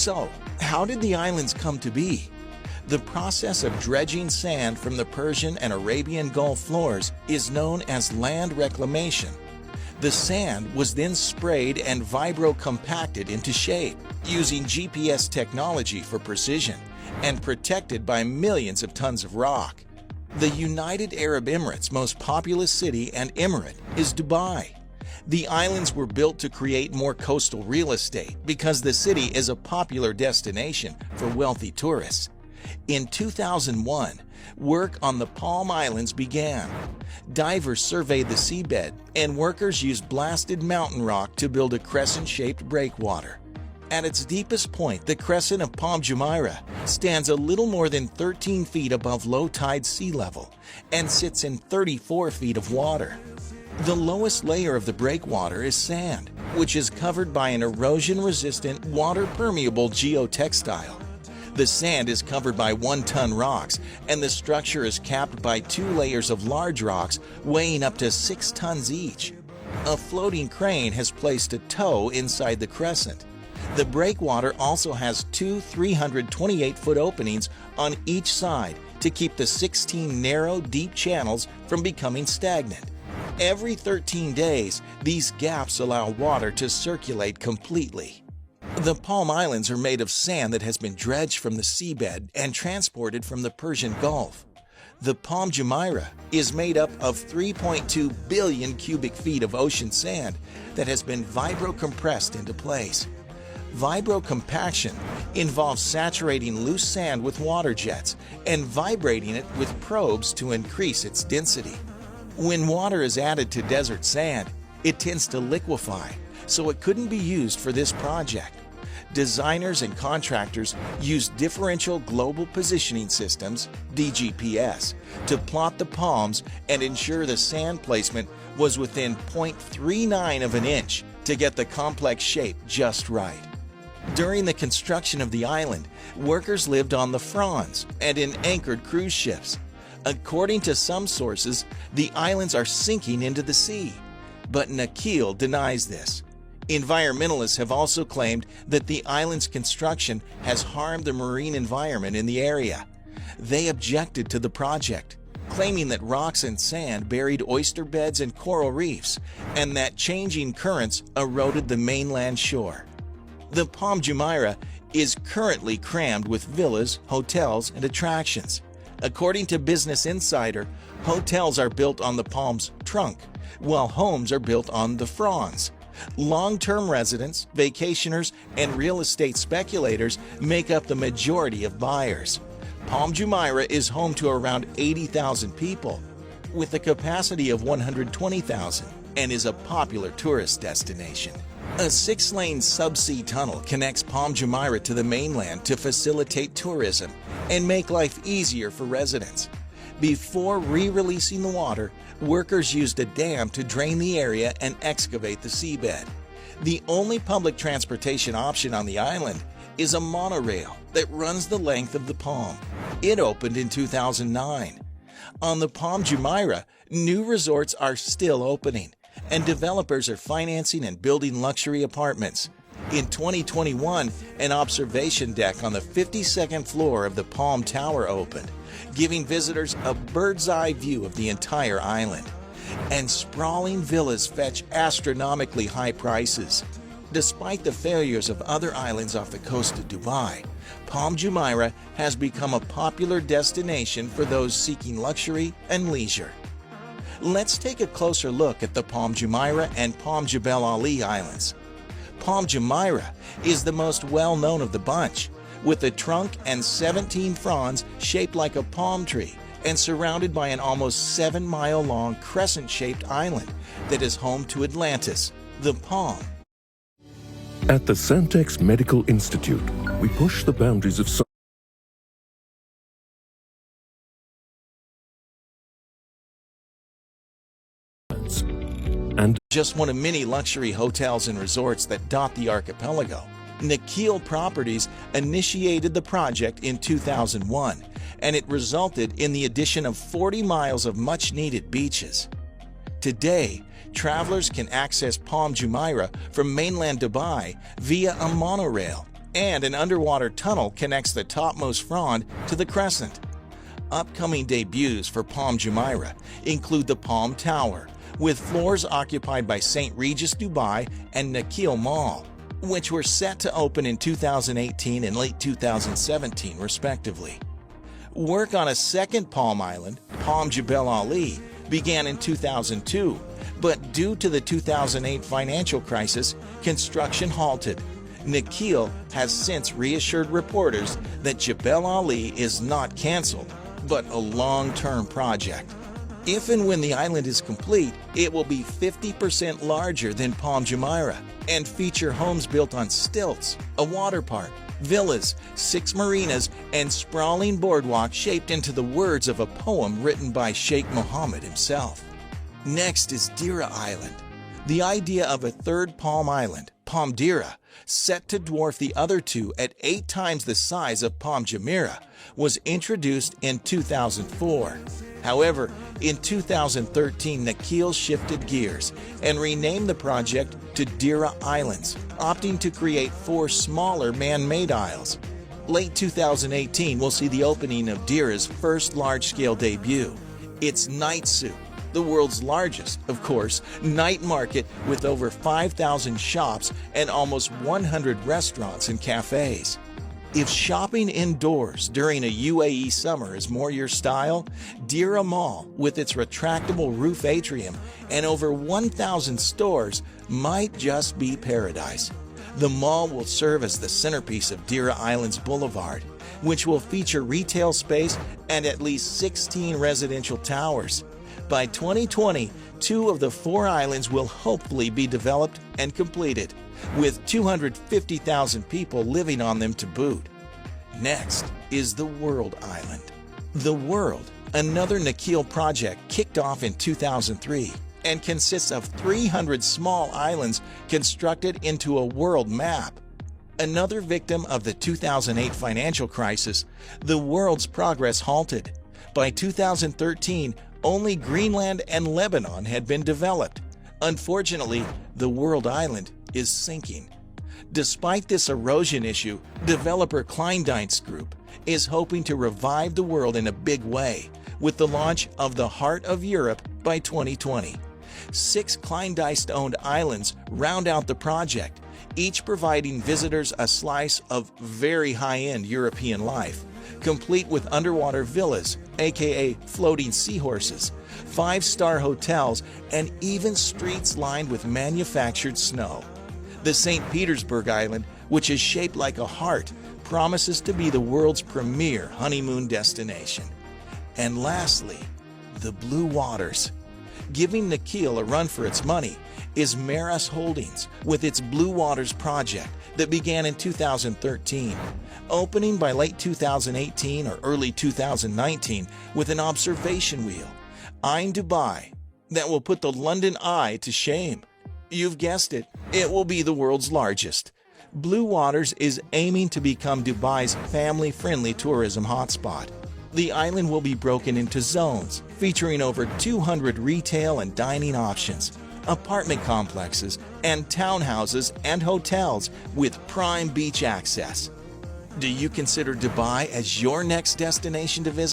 So, how did the islands come to be? The process of dredging sand from the Persian and Arabian Gulf floors is known as land reclamation. The sand was then sprayed and vibro-compacted into shape using GPS technology for precision and protected by millions of tons of rock. The United Arab Emirates' most populous city and emirate is Dubai. The islands were built to create more coastal real estate because the city is a popular destination for wealthy tourists. In 2001, work on the Palm Islands began. Divers surveyed the seabed, and workers used blasted mountain rock to build a crescent-shaped breakwater. At its deepest point, the crescent of Palm Jumeirah stands a little more than 13 feet above low-tide sea level and sits in 34 feet of water. The lowest layer of the breakwater is sand, which is covered by an erosion-resistant, water-permeable geotextile. The sand is covered by 1-ton rocks, and the structure is capped by 2 layers of large rocks weighing up to 6 tons each. A floating crane has placed a tow inside the crescent. The breakwater also has 2 328-foot openings on each side to keep the 16 narrow, deep channels from becoming stagnant. Every 13 days, these gaps allow water to circulate completely. The Palm Islands are made of sand that has been dredged from the seabed and transported from the Persian Gulf. The Palm Jumeirah is made up of 3.2 billion cubic feet of ocean sand that has been vibro-compressed into place. Vibro-compaction involves saturating loose sand with water jets and vibrating it with probes to increase its density. When water is added to desert sand, it tends to liquefy, so it couldn't be used for this project. Designers and contractors used differential global positioning systems, DGPS, to plot the palms and ensure the sand placement was within 0.39 of an inch to get the complex shape just right. During the construction of the island, workers lived on the fronds and in anchored cruise ships. According to some sources, the islands are sinking into the sea, but Nakheel denies this. Environmentalists have also claimed that the island's construction has harmed the marine environment in the area. They objected to the project, claiming that rocks and sand buried oyster beds and coral reefs, and that changing currents eroded the mainland shore. The Palm Jumeirah is currently crammed with villas, hotels, and attractions. According to Business Insider, hotels are built on the palm's trunk, while homes are built on the fronds. Long-term residents, vacationers, and real estate speculators make up the majority of buyers. Palm Jumeirah is home to around 80,000 people, with a capacity of 120,000, and is a popular tourist destination. A 6-lane subsea tunnel connects Palm Jumeirah to the mainland to facilitate tourism and make life easier for residents. Before re-releasing the water, workers used a dam to drain the area and excavate the seabed. The only public transportation option on the island is a monorail that runs the length of the palm. It opened in 2009. On the Palm Jumeirah, new resorts are still opening, and developers are financing and building luxury apartments. In 2021, an observation deck on the 52nd floor of the Palm Tower opened, giving visitors a bird's-eye view of the entire island. And sprawling villas fetch astronomically high prices. Despite the failures of other islands off the coast of Dubai, Palm Jumeirah has become a popular destination for those seeking luxury and leisure. Let's take a closer look at the Palm Jumeirah and Palm Jebel Ali Islands. Palm Jumeirah is the most well-known of the bunch, with a trunk and 17 fronds shaped like a palm tree and surrounded by an almost 7-mile-long crescent-shaped island that is home to Atlantis, the palm. At the Santex Medical Institute, we push the boundaries of science and just one of many luxury hotels and resorts that dot the archipelago. Nakheel Properties initiated the project in 2001, and it resulted in the addition of 40 miles of much-needed beaches. Today, travelers can access Palm Jumeirah from mainland Dubai via a monorail, and an underwater tunnel connects the topmost frond to the crescent. Upcoming debuts for Palm Jumeirah include the Palm Tower, with floors occupied by St. Regis Dubai and Nakheel Mall, which were set to open in 2018 and late 2017 respectively. Work on a second Palm Island, Palm Jebel Ali, began in 2002, but due to the 2008 financial crisis, construction halted. Nakheel has since reassured reporters that Jebel Ali is not canceled, but a long-term project. If and when the island is complete, it will be 50% larger than Palm Jumeirah and feature homes built on stilts, a water park, villas, 6 marinas, and sprawling boardwalk shaped into the words of a poem written by Sheikh Mohammed himself. Next is Deira Island. The idea of a third Palm Island, Palm Deira, set to dwarf the other two at 8 times the size of Palm Jumeirah, was introduced in 2004. However, in 2013, Nakheel shifted gears and renamed the project to Deira Islands, opting to create 4 smaller man-made isles. Late 2018 will see the opening of Deira's first large-scale debut, its Night Souk, the world's largest, of course, night market with over 5,000 shops and almost 100 restaurants and cafes. If shopping indoors during a UAE summer is more your style, Deira Mall, with its retractable roof atrium and over 1,000 stores, might just be paradise. The mall will serve as the centerpiece of Deira Islands Boulevard, which will feature retail space and at least 16 residential towers. By 2020, 2 of the 4 islands will hopefully be developed and completed, with 250,000 people living on them to boot. Next is the World Island. The World, another Nakheel project, kicked off in 2003 and consists of 300 small islands constructed into a world map. Another victim of the 2008 financial crisis, the world's progress halted. By 2013, only Greenland and Lebanon had been developed. Unfortunately, the World Island is sinking. Despite this erosion issue, developer Kleindienst Group is hoping to revive the world in a big way with the launch of the Heart of Europe by 2020. 6 Kleindienst-owned islands round out the project, each providing visitors a slice of very high-end European life, complete with underwater villas, aka floating seahorses, 5-star hotels, and even streets lined with manufactured snow. The St. Petersburg Island, which is shaped like a heart, promises to be the world's premier honeymoon destination. And lastly, the Blue Waters. Giving Nakheel a run for its money is Maras Holdings with its Blue Waters project that began in 2013, opening by late 2018 or early 2019 with an observation wheel, Ain Dubai, that will put the London Eye to shame. You've guessed it, it will be the world's largest. Blue Waters is aiming to become Dubai's family-friendly tourism hotspot. The island will be broken into zones, featuring over 200 retail and dining options, apartment complexes, and townhouses and hotels with prime beach access. Do you consider Dubai as your next destination to visit?